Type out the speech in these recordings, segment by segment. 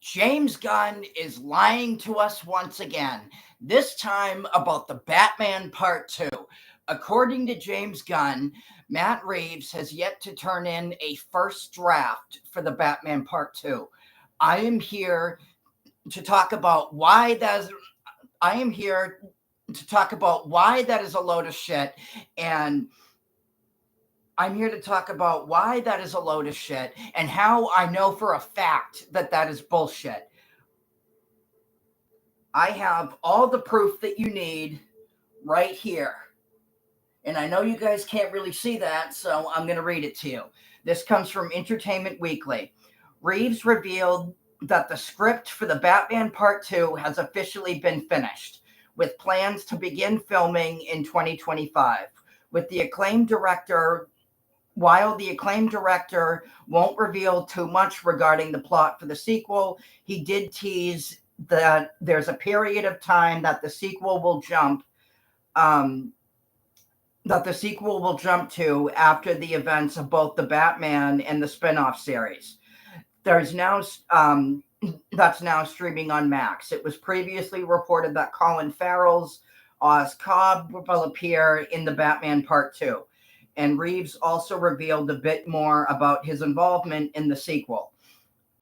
James Gunn is lying to us once again, this time about the Batman Part 2. According to James Gunn, Matt Reeves has yet to turn in a first draft for the Batman Part 2. I am here to talk about why that is a load of shit, and I'm here to talk about why that is a load of shit and how I know for a fact that that is bullshit. I have all the proof that you need right here. And I know you guys can't really see that, so I'm going to read it to you. This comes from Entertainment Weekly. Reeves revealed that the script for the Batman Part 2 has officially been finished, with plans to begin filming in 2025. While the acclaimed director won't reveal too much regarding the plot for the sequel, he did tease that there's a period of time that the sequel will jump to after the events of both the Batman and the spin-off series. There's now that's now streaming on Max. It was previously reported that Colin Farrell's Oz Cobb will appear in the Batman Part 2. And Reeves also revealed a bit more about his involvement in the sequel.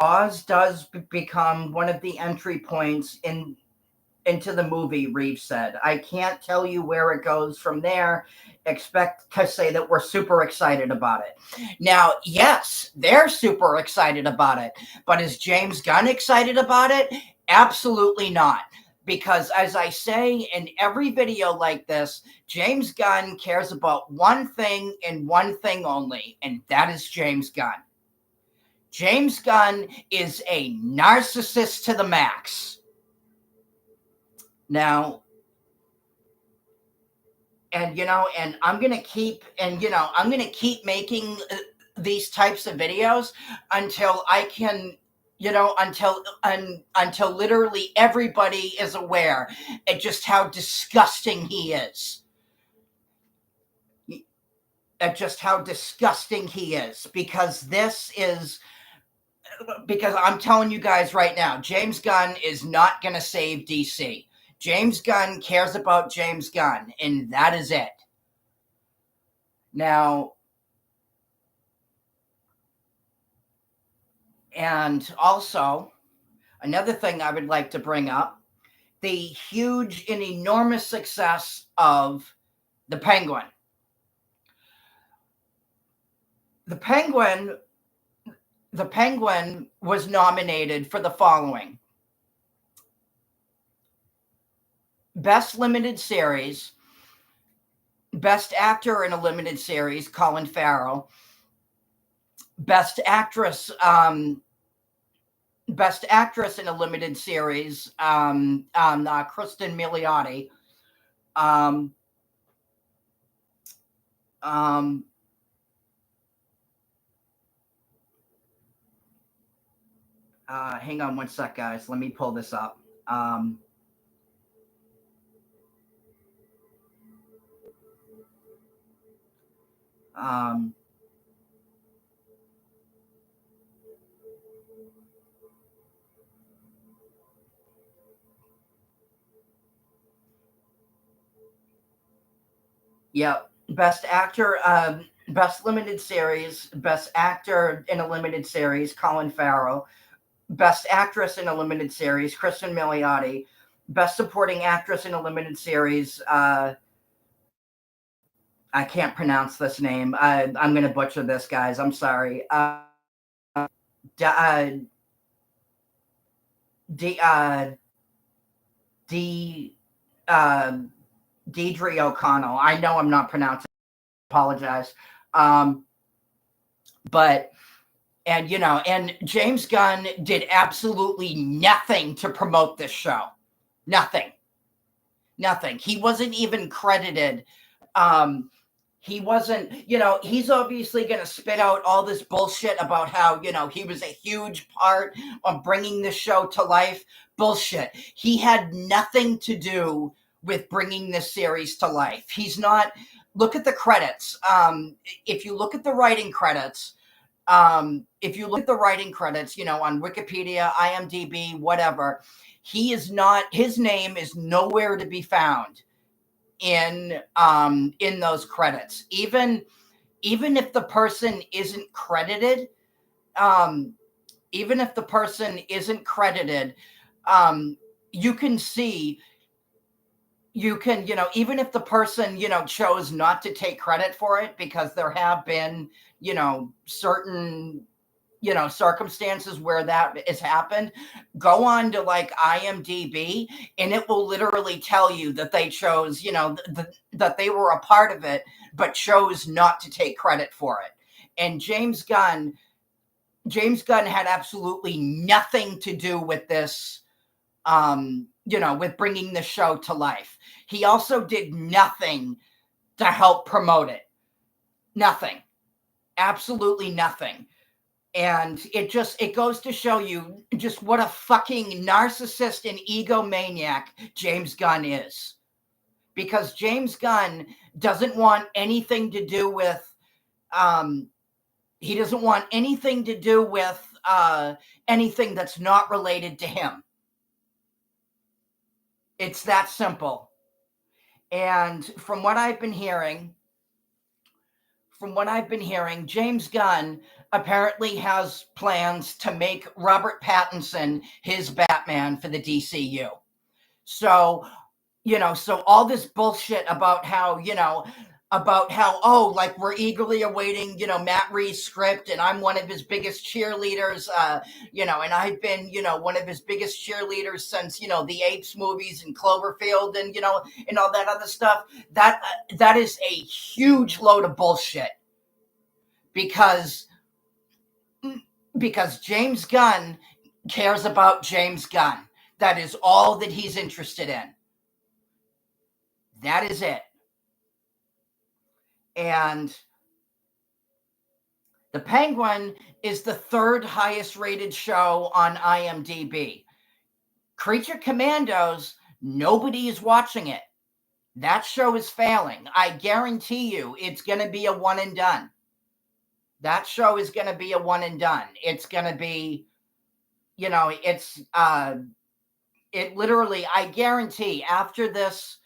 Oz does become one of the entry points into the movie, Reeves said. I can't tell you where it goes from there. Expect to say that we're super excited about it. Now, yes, they're super excited about it. But is James Gunn excited about it? Absolutely not. Because as I say in every video like this, James Gunn cares about one thing and one thing only, and that is James Gunn. James Gunn is a narcissist to the max. Now, and I'm going to keep making these types of videos until I can until literally everybody is aware at just how disgusting he is. Because I'm telling you guys right now, James Gunn is not going to save DC. James Gunn cares about James Gunn, and that is it. Now, and also, another thing I would like to bring up, the huge and enormous success of The Penguin. The Penguin was nominated for the following: Best Limited Series, Best Actor in a Limited Series, Colin Farrell, Best Actress in a Limited Series, Kristen Milioti, hang on one sec, guys. Let me pull this up. Yep. Best Actor, Best Limited Series, Best Actor in a Limited Series, Colin Farrell. Best Actress in a Limited Series, Kristen Milioti. Best Supporting Actress in a Limited Series, I can't pronounce this name. I'm going to butcher this, guys. I'm sorry. Deidre O'Connell. I know I'm not pronouncing it. I apologize. And James Gunn did absolutely nothing to promote this show. Nothing. He wasn't even credited. He wasn't, he's obviously going to spit out all this bullshit about how, he was a huge part of bringing this show to life. Bullshit. He had nothing to do with bringing this series to life. Look at the credits. If you look at the writing credits, If you look at the writing credits, on Wikipedia, IMDb, whatever, his name is nowhere to be found in those credits. Even if the person isn't credited, even if the person isn't credited, you can see, even if the person, chose not to take credit for it, because there have been, certain, circumstances where that has happened, go on to like IMDb, and it will literally tell you that they chose, that they were a part of it, but chose not to take credit for it. And James Gunn had absolutely nothing to do with this, with bringing the show to life. He also did nothing to help promote it. Nothing. Absolutely nothing. And it goes to show you just what a fucking narcissist and egomaniac James Gunn is. Because James Gunn doesn't want anything to do with, he doesn't want anything to do with anything that's not related to him. It's that simple. And from what I've been hearing, James Gunn apparently has plans to make Robert Pattinson his Batman for the DCU. So, so all this bullshit about how, like we're eagerly awaiting, Matt Reeves' script, and I'm one of his biggest cheerleaders, and I've been, one of his biggest cheerleaders since, the Apes movies and Cloverfield and, and all that other stuff. That is a huge load of bullshit, because James Gunn cares about James Gunn. That is all that he's interested in. That is it. And The Penguin is the third highest rated show on IMDb. Creature Commandos, nobody is watching it. That show is failing. I guarantee you it's going to be a one and done. That show is going to be a one and done. It's going to be, it literally, I guarantee after this,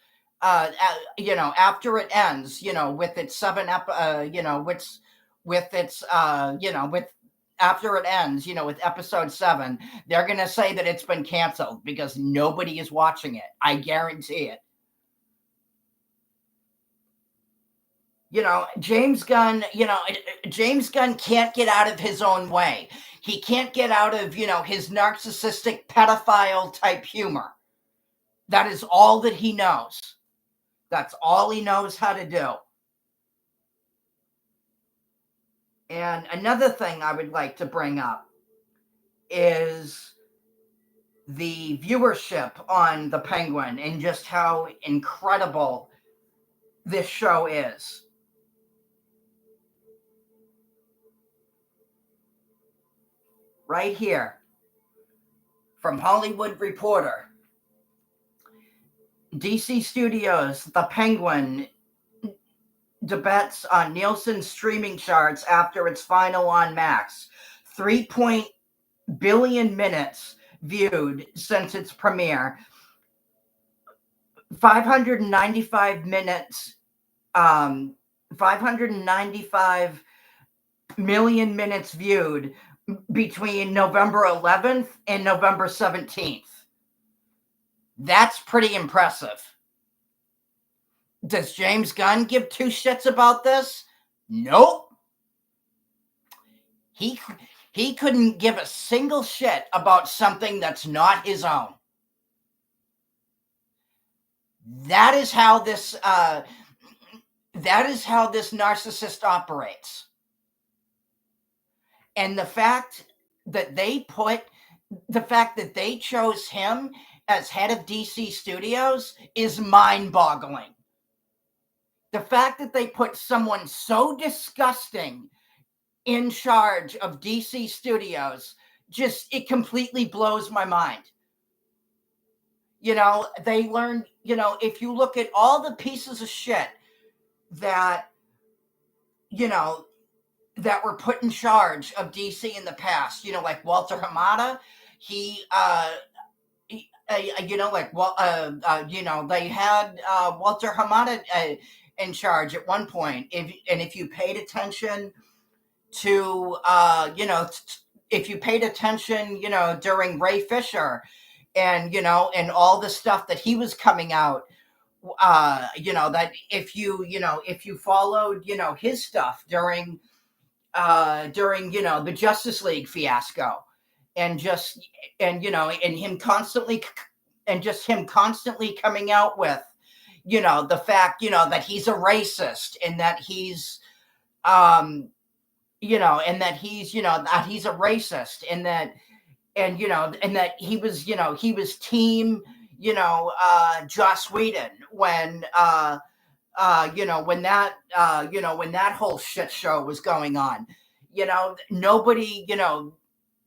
after it ends, with its after it ends, with episode 7, they're going to say that it's been canceled because nobody is watching it. I guarantee it. James Gunn can't get out of his own way. He can't get out of, his narcissistic pedophile type humor. That is all that he knows. That's all he knows how to do. And another thing I would like to bring up is the viewership on The Penguin and just how incredible this show is. Right here, from Hollywood Reporter. DC Studios, The Penguin debuts on Nielsen streaming charts after its final on Max. 3 billion minutes viewed since its premiere. 595 million minutes viewed between November 11th and November 17th. That's pretty impressive. Does James Gunn give two shits about this? Nope. He couldn't give a single shit about something that's not his own. That is how this narcissist operates. And the fact that they chose him as head of DC Studios is mind-boggling. The fact that they put someone so disgusting in charge of DC Studios, it completely blows my mind. They learned, if you look at all the pieces of shit that, that were put in charge of DC in the past, like Walter Hamada. He like, well, they had Walter Hamada in charge at one point. If you paid attention to, if you paid attention, during Ray Fisher, and all the stuff that he was coming out, that if you followed, his stuff during the Justice League fiasco, and just and him constantly coming out with the fact that he's a racist, and that he's that he's a racist, and that he was team Joss Whedon when that whole shit show was going on. Nobody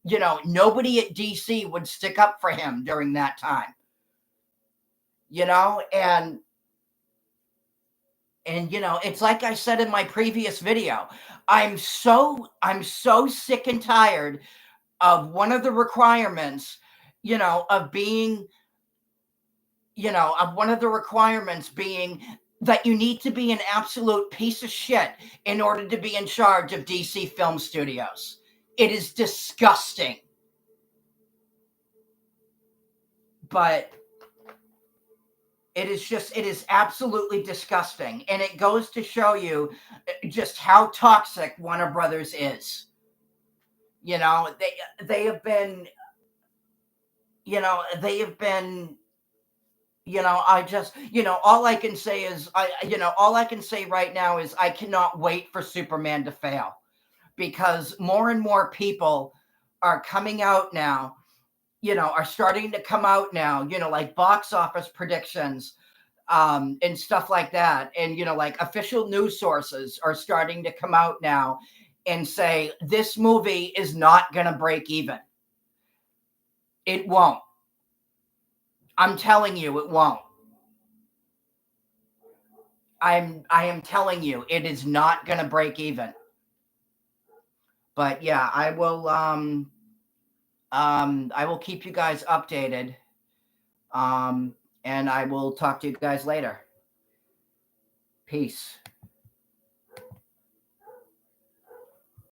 nobody at DC would stick up for him during that time. And it's like I said in my previous video, I'm so sick and tired of one of the requirements, of being, of one of the requirements being that you need to be an absolute piece of shit in order to be in charge of DC Film Studios. It is disgusting. But it is absolutely disgusting. And it goes to show you just how toxic Warner Brothers is. They have been, I just, all I can say is, all I can say right now is I cannot wait for Superman to fail, because more and more people are coming out now, are starting to come out now, like box office predictions, and stuff like that. And, like official news sources are starting to come out now and say, this movie is not going to break even. It won't. I'm telling you, it won't. I am telling you, it is not going to break even. But yeah, I will keep you guys updated. And I will talk to you guys later. Peace.